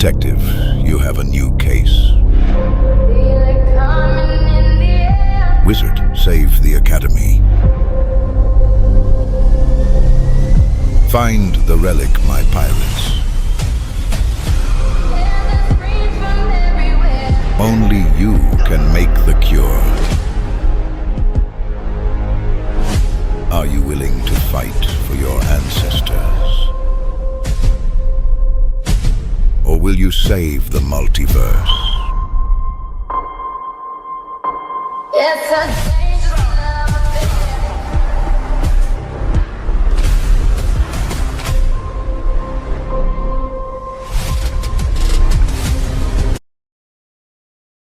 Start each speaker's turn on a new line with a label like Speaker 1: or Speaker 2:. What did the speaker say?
Speaker 1: Detective, you have a new case. Wizard, save the Academy. Find the relic, my pirates. Only you can make the cure. Are you willing to fight for your ancestors? Or will you save the multiverse?
Speaker 2: Yes, I